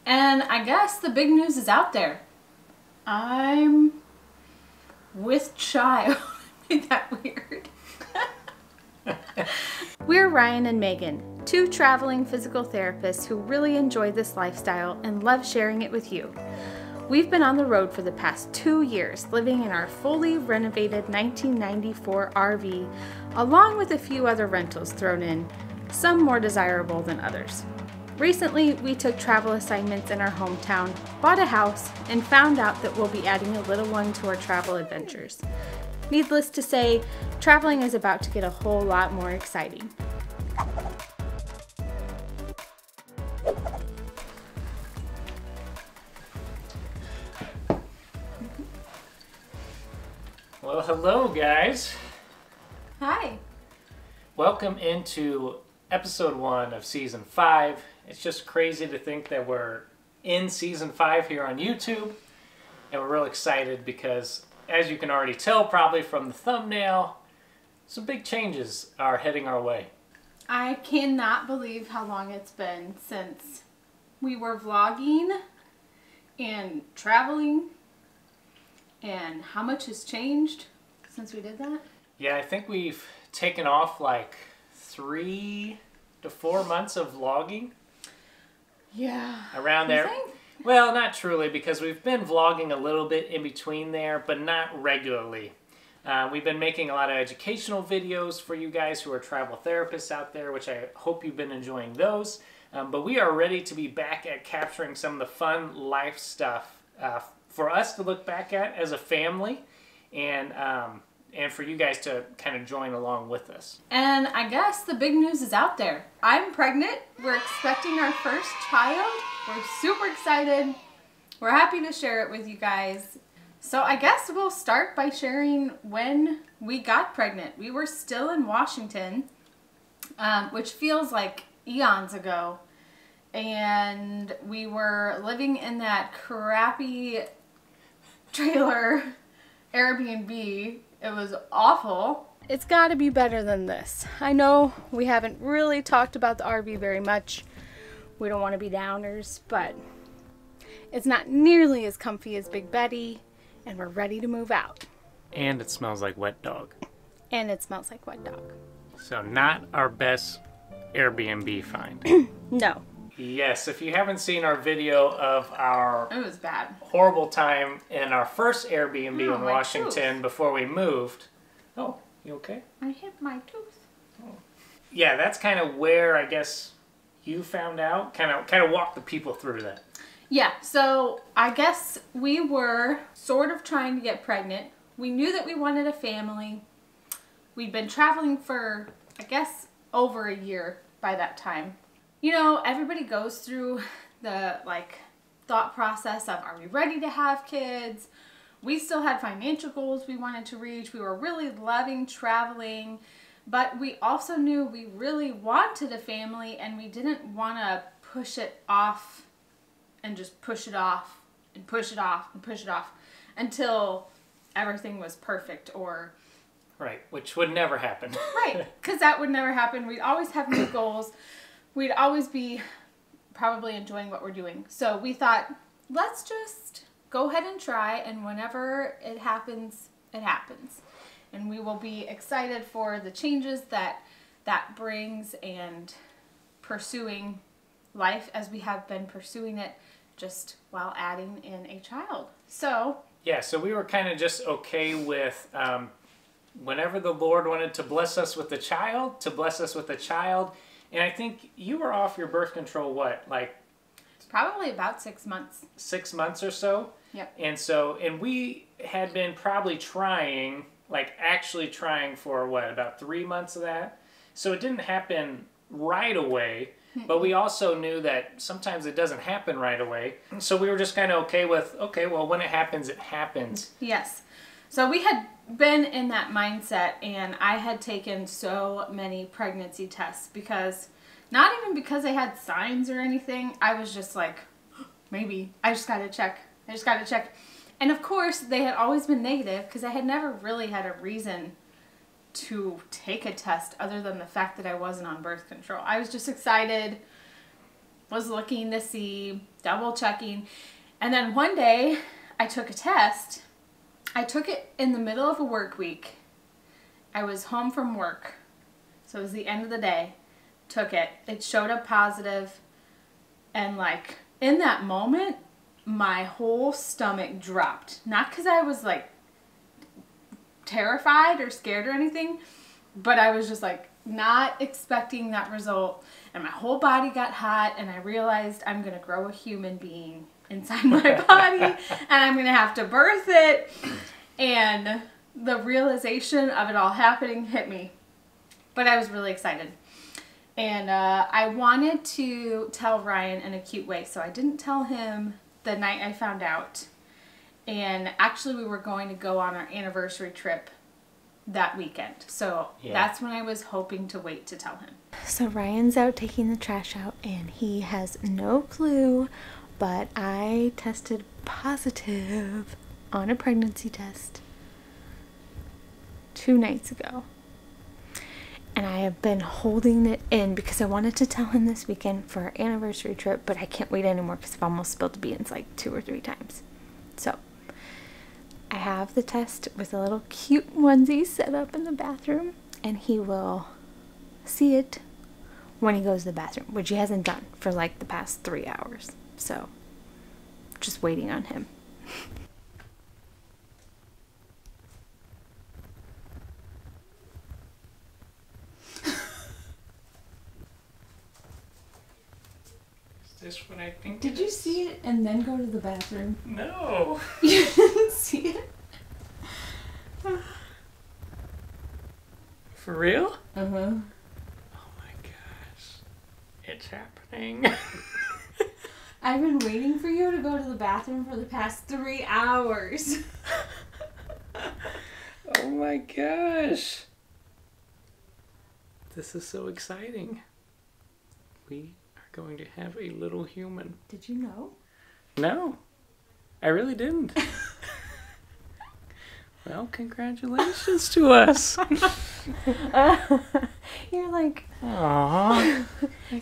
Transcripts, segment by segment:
And I guess the big news is out there. I'm with child. Ain't that weird? We're Ryan and Megan, two traveling physical therapists who really enjoy this lifestyle and love sharing it with you. We've been on the road for the past 2 years, living in our fully renovated 1994 RV, along with a few other rentals thrown in, some more desirable than others. Recently, we took travel assignments in our hometown, bought a house, and found out that we'll be adding a little one to our travel adventures. Needless to say, traveling is about to get a whole lot more exciting. Well, hello guys. Hi. Welcome into episode 1 of season 5. It's just crazy to think that we're in season 5 here on YouTube. And we're real excited because, as you can already tell probably from the thumbnail, some big changes are heading our way. I cannot believe how long it's been since we were vlogging and traveling and how much has changed since we did that. Yeah, I think we've taken off like 3 to 4 months of vlogging. Yeah. Around there. Well, not truly, because we've been vlogging a little bit in between there, but not regularly. We've been making a lot of educational videos for you guys who are travel therapists out there, which I hope you've been enjoying those. But we are ready to be back at capturing some of the fun life stuff for us to look back at as a family, and for you guys to kind of join along with us. And I guess the big news is out there. I'm pregnant. We're expecting our first child. We're super excited. We're happy to share it with you guys. So I guess we'll start by sharing when we got pregnant. We were still in Washington, which feels like eons ago. And we were living in that crappy trailer Airbnb. It was awful. It's got to be better than this. I know we haven't really talked about the RV very much. We don't want to be downers, but it's not nearly as comfy as Big Betty, and we're ready to move out. And it smells like wet dog. And it smells like wet dog. So not our best Airbnb find. No. Yes, if you haven't seen our video of our it was bad. Horrible time in our first Airbnb in Washington before we moved. Oh, you okay? I hit my tooth. Oh. Yeah, that's kind of where I guess you found out. Kind of walk the people through that. Yeah, so I guess we were sort of trying to get pregnant. We knew that we wanted a family. We'd been traveling for, I guess, over a year by that time. You know, everybody goes through the, thought process of, are we ready to have kids? We still had financial goals we wanted to reach. We were really loving traveling, but we also knew we really wanted a family, and we didn't want to push it off and just push it off and push it off and push it off until everything was perfect or... Right, which would never happen. Right, because that would never happen. We'd always have new goals. We'd always be probably enjoying what we're doing. So we thought, let's just go ahead and try, and whenever it happens, it happens. And we will be excited for the changes that brings, and pursuing life as we have been pursuing it, just while adding in a child. So yeah, so we were kind of just okay with whenever the Lord wanted to bless us with a child, to bless us with a child. And I think you were off your birth control, what, like... Probably about 6 months. 6 months or so? Yep. And we had been probably trying, actually trying for, what, about 3 months of that? So it didn't happen right away, but we also knew that sometimes it doesn't happen right away. So we were just kind of okay with, okay, well, when it happens, it happens. Yes. So we had been in that mindset, and I had taken so many pregnancy tests because, not even because I had signs or anything, I was just like, maybe, I just gotta check. And of course, they had always been negative because I had never really had a reason to take a test other than the fact that I wasn't on birth control. I was just excited was looking to see, double checking. And then one day I took a test. I took it in the middle of a work week. I was home from work. So it was the end of the day. Took it. It showed up positive. And like in that moment, my whole stomach dropped. Not because I was like terrified or scared or anything, but I was just like not expecting that result. And my whole body got hot, and I realized I'm going to grow a human being inside my body, and I'm going to have to birth it. And the realization of it all happening hit me. But I was really excited. And I wanted to tell Ryan in a cute way, so I didn't tell him the night I found out. And actually we were going to go on our anniversary trip that weekend. So that's when I was hoping to wait to tell him. So Ryan's out taking the trash out, and he has no clue, but I tested positive on a pregnancy test 2 nights ago. And I have been holding it in because I wanted to tell him this weekend for our anniversary trip, but I can't wait anymore because I've almost spilled the beans like 2 or 3 times. So I have the test with a little cute onesie set up in the bathroom, and he will see it when he goes to the bathroom, which he hasn't done for like the past 3 hours. So just waiting on him. Is this what I think? Did you see it and then go to the bathroom? No. You didn't see it? For real? Uh-huh. Oh my gosh. It's happening. I've been waiting for you to go to the bathroom for the past 3 hours. Oh my gosh. This is so exciting. We are going to have a little human. Did you know? No, I really didn't. Well, congratulations to us. You're like, aww.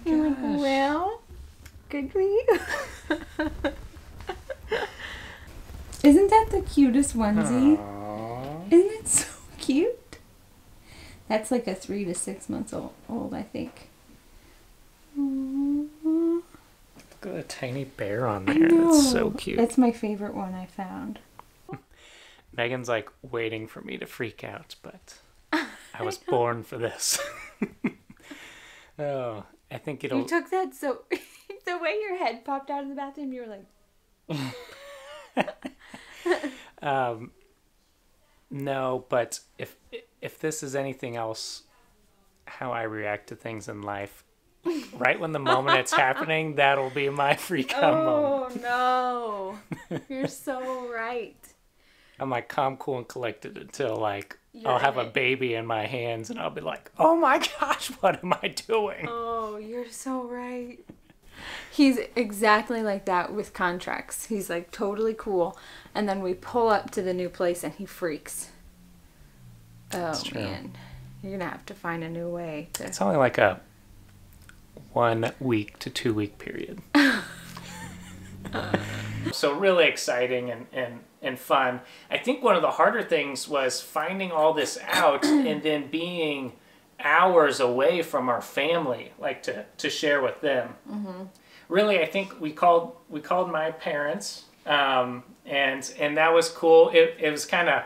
you're like, well, good for you. Isn't that the cutest onesie? Aww. Isn't it so cute? That's like a 3 to 6 months old, I think. Look at a tiny bear on I there. know. That's so cute. That's my favorite one I found. Megan's like waiting for me to freak out, but I was born for this. Oh, I think it'll... You took that so... the way your head popped out of the bathroom, you were like... No, but if this is anything else, how I react to things in life, right when the moment it's happening, that'll be my freak out moment. Oh, no. You're so right. I'm like calm, cool, and collected until like You're I'll have in a it. baby in my hands and I'll be like, oh my gosh, what am I doing? Oh, you're so right. He's exactly like that with contracts. He's like totally cool. And then we pull up to the new place and he freaks. Oh, That's true. man. You're going to have to find a new way to... It's only like a 1 week to 2 week period. So really exciting and fun. I think one of the harder things was finding all this out and then being hours away from our family, like to share with them. Mm-hmm. Really, I think we called my parents, and that was cool. It was kind of,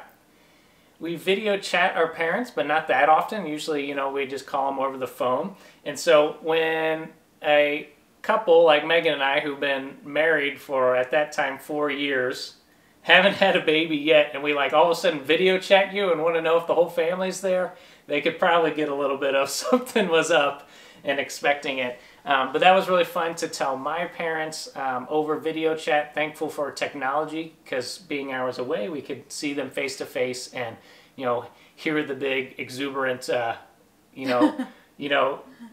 we video chat our parents, but not that often. Usually, we just call them over the phone. And so when a couple like Megan and I, who've been married for, at that time, 4 years, haven't had a baby yet, and we like all of a sudden video chat you and want to know if the whole family's there, they could probably get a little bit of something was up and expecting it. But that was really fun to tell my parents over video chat. Thankful for technology, because being hours away, we could see them face to face and, hear the big exuberant,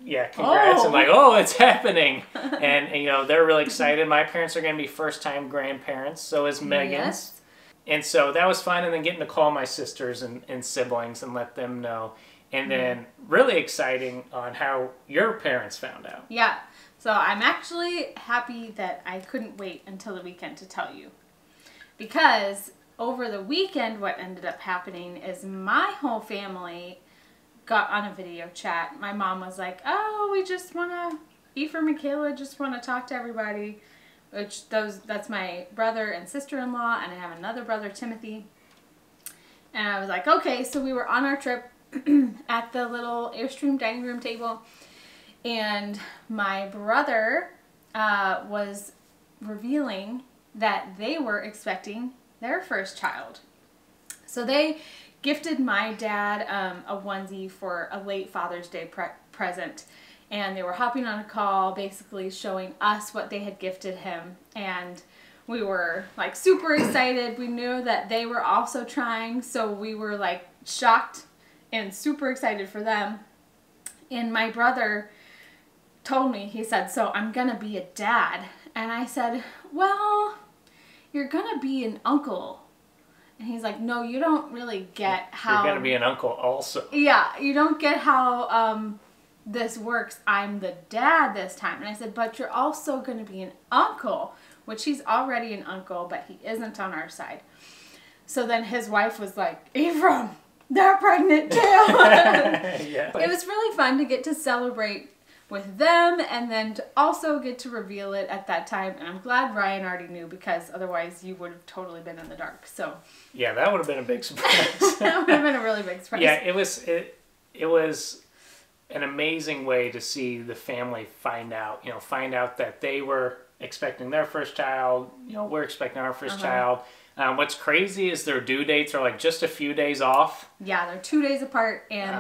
yeah, congrats. I'm like, oh, it's happening. And they're really excited. My parents are going to be first-time grandparents, so is Megan's. Yes. And so that was fun. And then getting to call my sisters and siblings and let them know. And then really exciting on how your parents found out. Yeah. So I'm actually happy that I couldn't wait until the weekend to tell you. Because over the weekend, what ended up happening is my whole family got on a video chat. My mom was like, oh, we just want to, Ephraim and Michaela just want to talk to everybody. That's my brother and sister-in-law, and I have another brother, Timothy. And I was like, okay, so we were on our trip at the little Airstream dining room table, and my brother was revealing that they were expecting their first child. So they gifted my dad a onesie for a late Father's Day present, and they were hopping on a call basically showing us what they had gifted him, and we were like super excited. We knew that they were also trying, so we were like shocked and super excited for them. And my brother told me, he said, so I'm gonna be a dad. And I said, well, you're gonna be an uncle. And he's like, no, you don't really get how... You're gonna be an uncle also. Yeah, you don't get how this works. I'm the dad this time. And I said, but you're also gonna be an uncle, which he's already an uncle, but he isn't on our side. So then his wife was like, Ephraim, they're pregnant too. Yeah. It was really fun to get to celebrate with them and then to also get to reveal it at that time. And I'm glad Ryan already knew, because otherwise you would have totally been in the dark. So yeah, that would have been a big surprise. that would have been a really big surprise. Yeah, it was an amazing way to see the family find out that they were expecting their first child. We're expecting our first child. What's crazy is their due dates are like just a few days off. Yeah, they're 2 days apart, and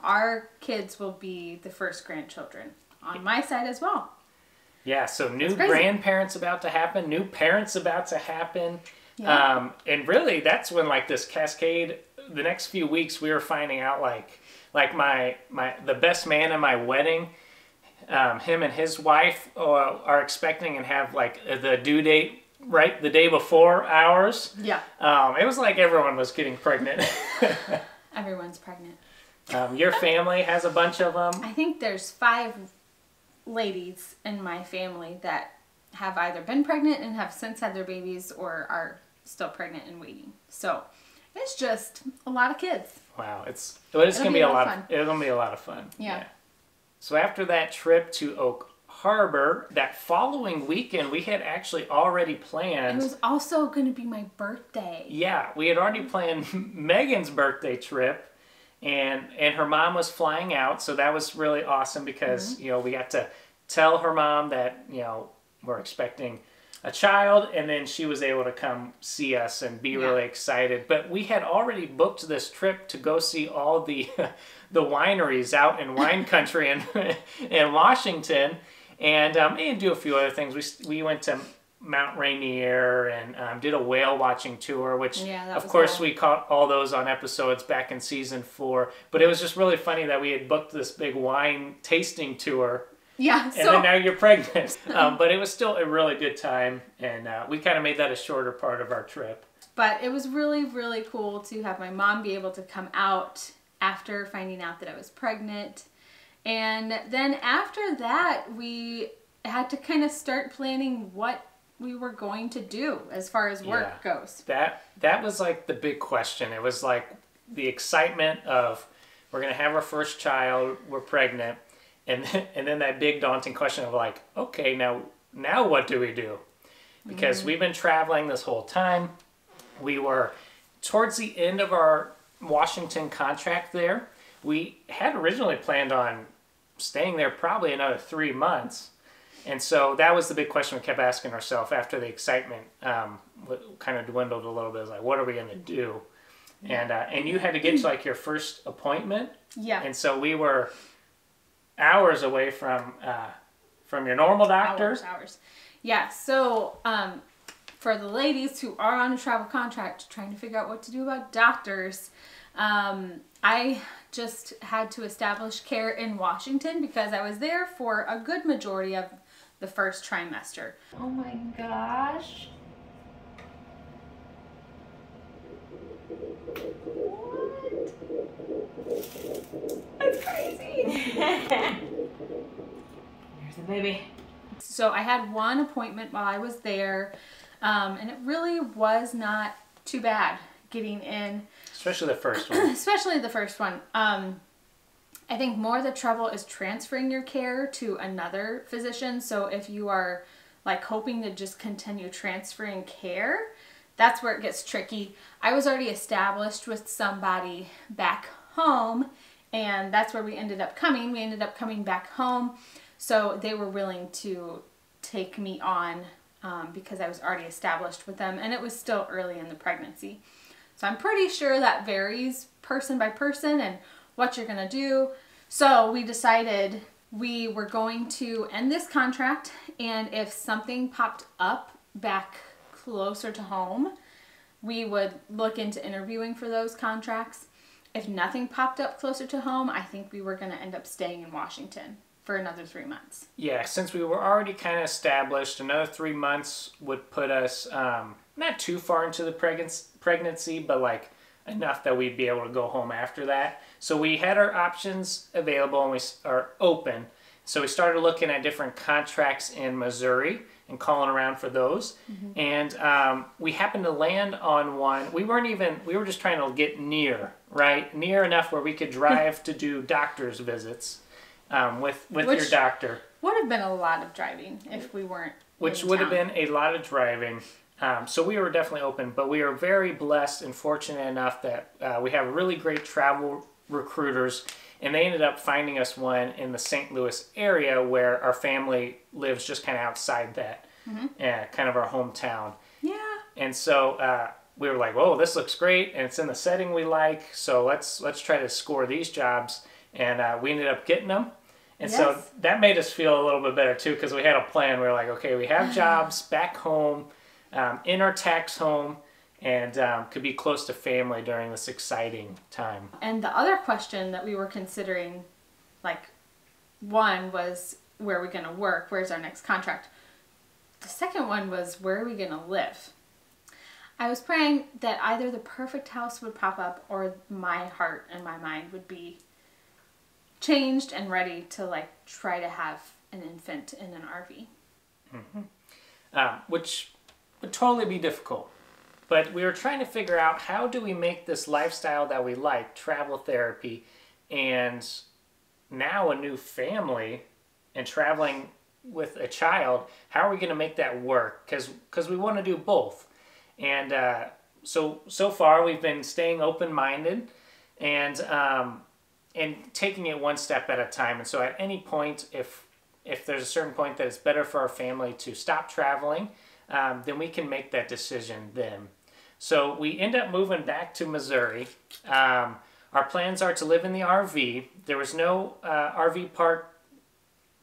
our kids will be the first grandchildren on my side as well. Yeah, so new grandparents about to happen, new parents about to happen. Yeah. And really that's when like this cascade, the next few weeks we were finding out like the best man at my wedding, him and his wife are expecting and have like the due date right the day before ours. Yeah. It was like everyone was getting pregnant. Everyone's pregnant. Your family has a bunch of them. I think there's 5 ladies in my family that have either been pregnant and have since had their babies, or are still pregnant and waiting. So it's just a lot of kids. Wow, it's gonna be a lot of fun. It's gonna be a lot of fun. Yeah. So after that trip to Oak Harbor, that following weekend we had actually already planned. It was also going to be my birthday. Yeah, we had already planned Megan's birthday trip, and her mom was flying out, so that was really awesome because we got to tell her mom that we're expecting a child, and then she was able to come see us and be really excited. But we had already booked this trip to go see all the the wineries out in wine country in Washington. And do a few other things. We went to Mount Rainier and did a whale watching tour, which of course we caught all those on episodes back in season 4. But it was just really funny that we had booked this big wine tasting tour. Yeah. And then now you're pregnant. But it was still a really good time, and we kind of made that a shorter part of our trip. But it was really, really cool to have my mom be able to come out after finding out that I was pregnant. And then after that, we had to kind of start planning what we were going to do as far as work goes. That was like the big question. It was like the excitement of we're going to have our first child, we're pregnant, and then that big daunting question of like, okay, now what do we do? Because we've been traveling this whole time. We were towards the end of our Washington contract there. We had originally planned on staying there probably another 3 months. And so that was the big question we kept asking ourselves after the excitement kind of dwindled a little bit. It was like, what are we going to do? And you had to get to like your first appointment. Yeah. And so we were hours away from your normal doctor. Hours. Yeah. So for the ladies who are on a travel contract trying to figure out what to do about doctors, I just had to establish care in Washington because I was there for a good majority of the first trimester. Oh my gosh. What? That's crazy. There's the baby. So I had one appointment while I was there, and it really was not too bad getting in. Especially the first one. Especially the first one. I think more the trouble is transferring your care to another physician. So if you are like hoping to just continue transferring care, that's where it gets tricky. I was already established with somebody back home, and that's where we ended up coming. We ended up coming back home. So they were willing to take me on because I was already established with them, and it was still early in the pregnancy. So I'm pretty sure that varies person by person and what you're going to do. So we decided we were going to end this contract, and if something popped up back closer to home, we would look into interviewing for those contracts. If nothing popped up closer to home, I think we were going to end up staying in Washington for another 3 months. Yeah, since we were already kind of established, another 3 months would put us not too far into the pregnancy, but like enough that we'd be able to go home after that. So we had our options available and we are open. So we started looking at different contracts in Missouri and calling around for those. Mm-hmm. And we happened to land on one. We were just trying to get near, right? Near enough where we could drive to do doctor's visits with your doctor. Would have been a lot of driving if we weren't Which would have been a lot of driving. So we were definitely open, but we are very blessed and fortunate enough that we have really great travel recruiters, and they ended up finding us one in the St. Louis area where our family lives, just kind of outside that, kind of our hometown. Yeah. And so we were like, whoa, this looks great, and it's in the setting we like, so let's try to score these jobs. And we ended up getting them. And so that made us feel a little bit better too, because we had a plan. We were like, okay, we have jobs back home, in our tax home, and could be close to family during this exciting time. And the other question that we were considering, like, one was, where are we going to work? Where's our next contract? The second one was, where are we going to live? I was praying that either the perfect house would pop up or my heart and my mind would be changed and ready to like try to have an infant in an RV. Which would totally be difficult. But we were trying to figure out, how do we make this lifestyle that we like, travel therapy, and now a new family and traveling with a child, how are we going to make that work? Because we want to do both. And so far we've been staying open-minded and taking it one step at a time. And so at any point, if there's a certain point that it's better for our family to stop traveling, then we can make that decision then. So we end up moving back to Missouri. Our plans are to live in the RV. There was no RV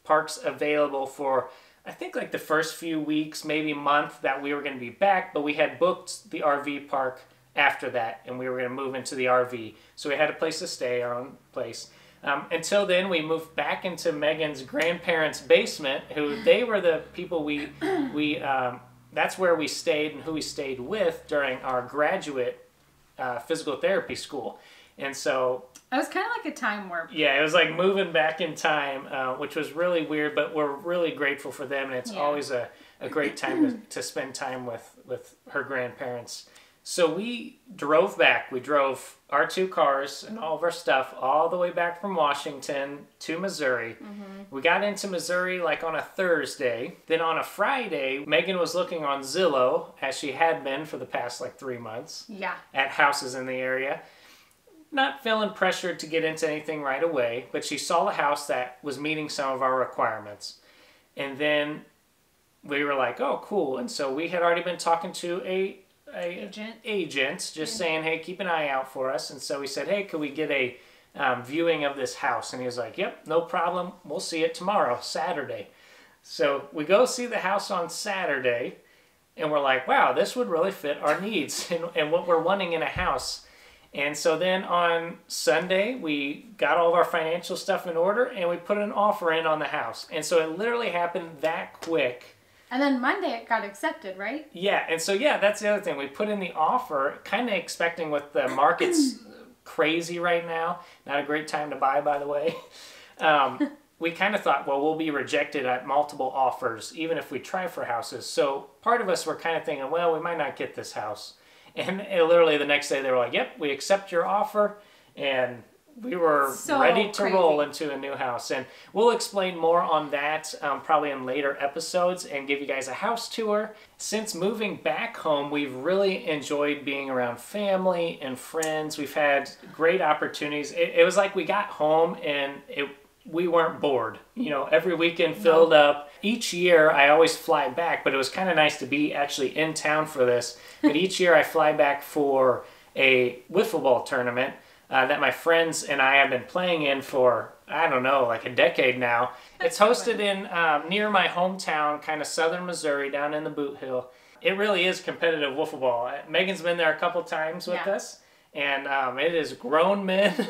parks available for, I think, like the first few weeks, maybe month that we were going to be back, but we had booked the RV park after that, and we were going to move into the RV. So we had a place to stay, our own place. Until then, we moved back into Megan's grandparents' basement, who they were the people that's where we stayed and who we stayed with during our graduate physical therapy school. And so it was kind of like a time warp. Yeah, it was like moving back in time, which was really weird, but we're really grateful for them, and it's always a great time to spend time with her grandparents. So we drove back. We drove our 2 cars and all of our stuff all the way back from Washington to Missouri. We got into Missouri like on a Thursday. Then on a Friday, Megan was looking on Zillow, as she had been for the past like 3 months, at houses in the area. Not feeling pressured to get into anything right away, but she saw a house that was meeting some of our requirements. And then we were like, oh, cool. And so we had already been talking to a agent, just saying, hey, keep an eye out for us. And so we said, hey, could we get a viewing of this house? And he was like, yep, no problem. We'll see it tomorrow, Saturday. So we go see the house on Saturday, and we're like, wow, this would really fit our needs and what we're wanting in a house. And so then on Sunday, we got all of our financial stuff in order, and we put an offer in on the house. And so it literally happened that quick. And then Monday it got accepted, right? Yeah, and so that's the other thing. We put in the offer, kind of expecting, with the market's crazy right now. Not a great time to buy, by the way. we kind of thought, well, we'll be rejected at multiple offers, even if we try for houses. So part of us were kind of thinking, well, we might not get this house. And literally the next day they were like, yep, we accept your offer. And we were ready to roll into a new house. And we'll explain more on that probably in later episodes and give you guys a house tour. Since moving back home, we've really enjoyed being around family and friends. We've had great opportunities. It was like we got home and we weren't bored. You know, every weekend filled up. Each year I always fly back, but it was kind of nice to be actually in town for this. But each year I fly back for a wiffle ball tournament that my friends and I have been playing in for, I don't know, like a decade now. It's hosted in near my hometown, kind of southern Missouri, down in the Boot Hill. It really is competitive wiffle ball. Megan's been there a couple times with us, and it is grown men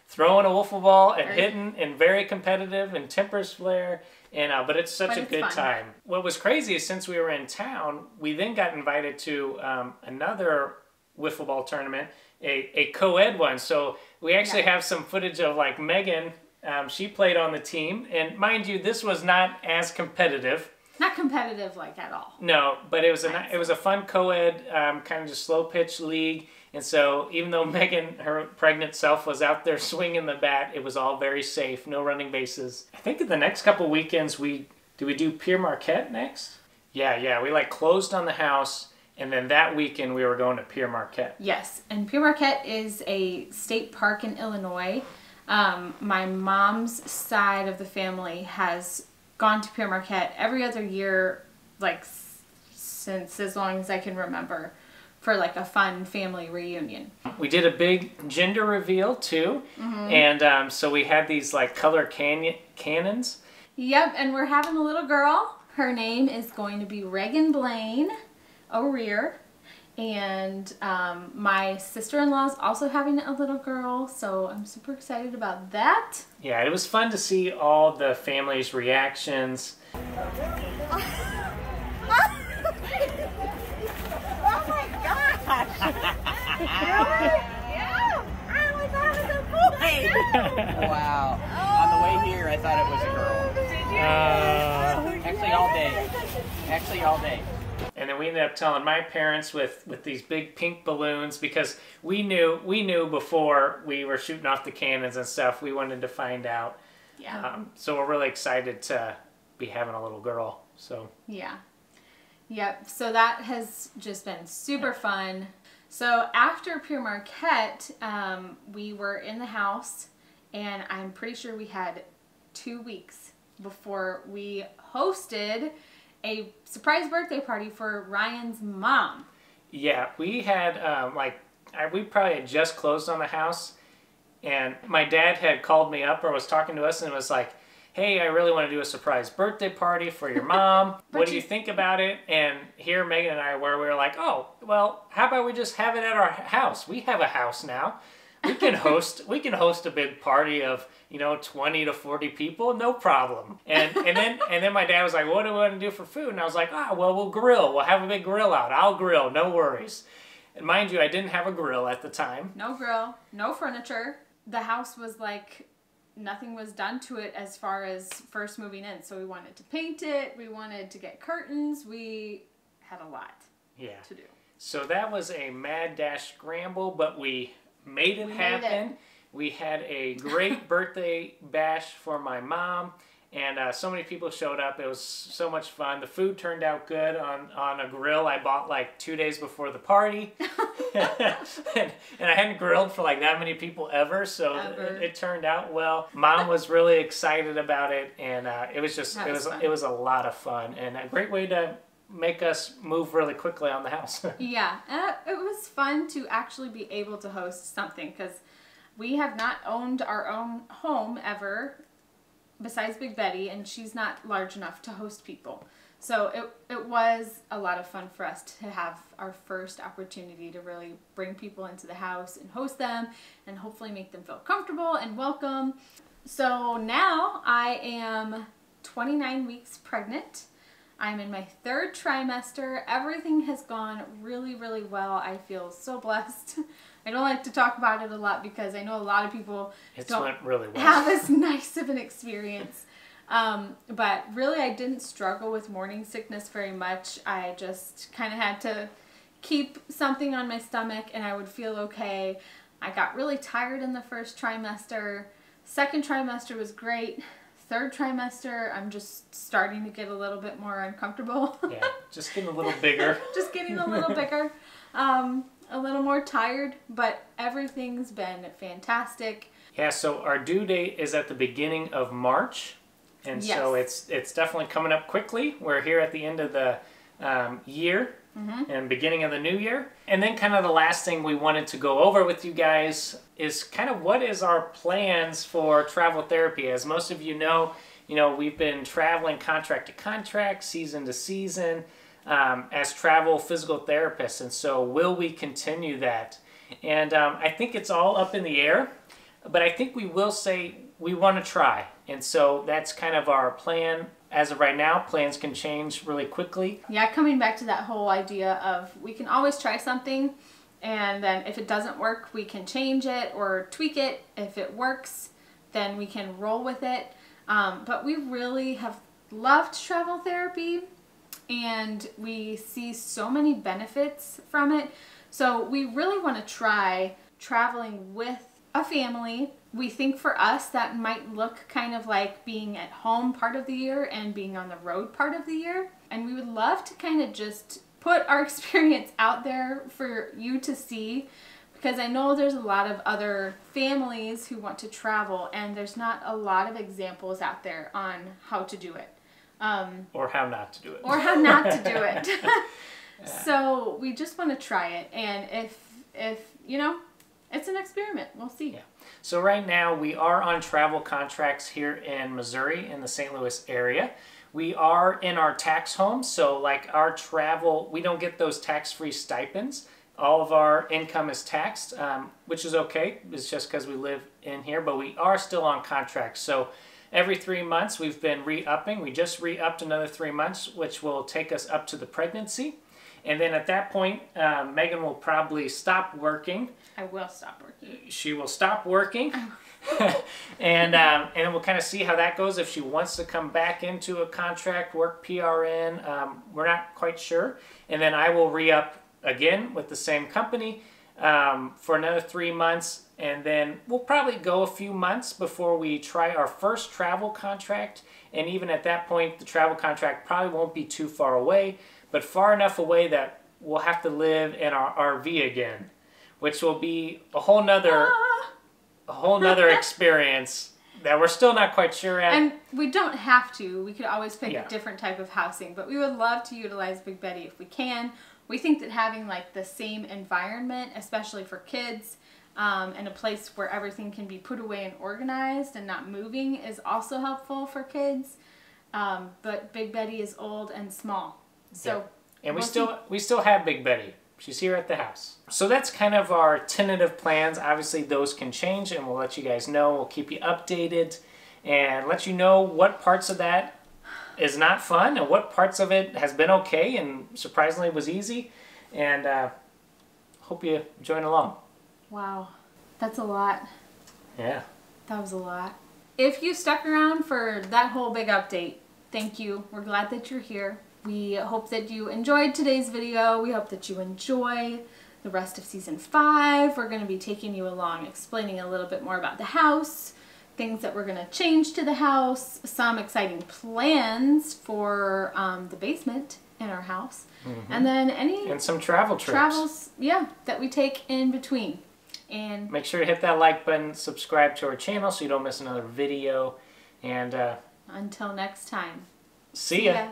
throwing a wiffle ball and hitting, and very competitive, and tempers flare. And but it's such a good time. What was crazy is since we were in town, we then got invited to another wiffle ball tournament, a co-ed one. So we actually have some footage of like Megan. She played on the team, and mind you, this was not as competitive. Not competitive like at all. No, but it was a fun co-ed kind of just slow pitch league. And so even though Megan, her pregnant self, was out there swinging the bat, it was all very safe, no running bases. I think in the next couple weekends, we do Pierre Marquette next? Yeah, we like closed on the house, and then that weekend we were going to Pierre Marquette. Yes, and Pierre Marquette is a state park in Illinois. My mom's side of the family has gone to Pierre Marquette every other year, like since as long as I can remember, for like a fun family reunion. We did a big gender reveal too, and so we had these like color cannons. Yep, and we're having a little girl. Her name is going to be Reagan Blaine O'Rear, and my sister-in-law is also having a little girl, so I'm super excited about that. Yeah, it was fun to see all the family's reactions. Wow. On the way here, I thought it was a girl. Did you? Actually, all day. And then we ended up telling my parents with these big pink balloons, because we knew before we were shooting off the cannons and stuff. We wanted to find out. Yeah. So we're really excited to be having a little girl. So. Yeah. Yep. So that has just been super fun. So after Pierre Marquette, we were in the house, and I'm pretty sure we had 2 weeks before we hosted a surprise birthday party for Ryan's mom. Yeah, we had we probably had just closed on the house, and my dad had called me up or was talking to us and was like, hey, I really want to do a surprise birthday party for your mom. What do you think about it? And here Megan and I were like, oh, well, how about we just have it at our house? We have a house now. We can host a big party of, 20 to 40 people, no problem. And then my dad was like, what do we want to do for food? And I was like, well, we'll grill. We'll have a big grill out. I'll grill, no worries. And mind you, I didn't have a grill at the time. No grill, no furniture. The house was like, nothing was done to it as far as first moving in. So we wanted to paint it. We wanted to get curtains. We had a lot to do. So that was a mad dash scramble, but we made it happen. We had a great birthday bash for my mom, and so many people showed up. It was so much fun. The food turned out good on a grill I bought like 2 days before the party. and I hadn't grilled for like that many people ever, so it turned out well. Mom was really excited about it, and it was a lot of fun and a great way to make us move really quickly on the house. Yeah, and it was fun to actually be able to host something, because we have not owned our own home ever besides Big Betty, and she's not large enough to host people. So it was a lot of fun for us to have our first opportunity to really bring people into the house and host them and hopefully make them feel comfortable and welcome. So now I am 29 weeks pregnant. I'm in my 3rd trimester. Everything has gone really, really well. I feel so blessed. I don't like to talk about it a lot because I know a lot of people went really well. Have as nice of an experience. But really I didn't struggle with morning sickness very much. I just kind of had to keep something on my stomach and I would feel okay. I got really tired in the first trimester. Second trimester was great. Third trimester, I'm just starting to get a little bit more uncomfortable. Yeah, just getting a little bigger. Just getting a little bigger. A little more tired, but everything's been fantastic. Yeah, so our due date is at the beginning of March. And Yes. so it's definitely coming up quickly. We're here at the end of the year and beginning of the new year. And then kind of the last thing we wanted to go over with you guys is kind of what is our plans for travel therapy. As most of you know, we've been traveling contract to contract, season to season as travel physical therapists. And so will we continue that? And I think it's all up in the air, but I think we will say we want to try. And so that's kind of our plan. As of right now, plans can change really quickly. Yeah, coming back to that whole idea of we can always try something, and then if it doesn't work, we can change it or tweak it. If it works, then we can roll with it. But we really have loved travel therapy, and we see so many benefits from it. So we really want to try traveling with a family. We think for us that might look kind of like being at home part of the year and being on the road part of the year. And we would love to kind of just put our experience out there for you to see, because I know there's a lot of other families who want to travel and there's not a lot of examples out there on how to do it. Or how not to do it. Or how not to do it. So we just want to try it. And if it's an experiment. We'll see. Yeah. So right now we are on travel contracts here in Missouri in the St. Louis area. We are in our tax home, so like our travel, we don't get those tax-free stipends. All of our income is taxed, which is okay. It's just because we live in here, but we are still on contract. So every 3 months we've been re-upping. We just re-upped another 3 months, which will take us up to the pregnancy. And then at that point, Megan will probably stop working. I will stop working. She will stop working. and we'll kind of see how that goes. If she wants to come back into a contract, work PRN, we're not quite sure. And then I will re-up again with the same company for another 3 months. And then we'll probably go a few months before we try our first travel contract. And even at that point, the travel contract probably won't be too far away, but far enough away that we'll have to live in our RV again, which will be a whole nother experience that we're still not quite sure at. And we don't have to. We could always pick a different type of housing, but we would love to utilize Big Betty if we can. We think that having like the same environment, especially for kids, and a place where everything can be put away and organized and not moving is also helpful for kids. But Big Betty is old and small. So and we still have Big Betty. She's here at the house. So that's kind of our tentative plans. Obviously those can change and we'll let you guys know. We'll keep you updated and let you know what parts of that is not fun and what parts of it has been okay and surprisingly was easy. And hope you join along. Wow, that's a lot. Yeah. That was a lot. If you stuck around for that whole big update, thank you. We're glad that you're here. We hope that you enjoyed today's video. We hope that you enjoy the rest of season 5. We're going to be taking you along, explaining a little bit more about the house, things that we're going to change to the house, some exciting plans for the basement in our house, and then and some travel trips. Travels, that we take in between. And make sure to hit that like button, subscribe to our channel so you don't miss another video, and until next time. See ya.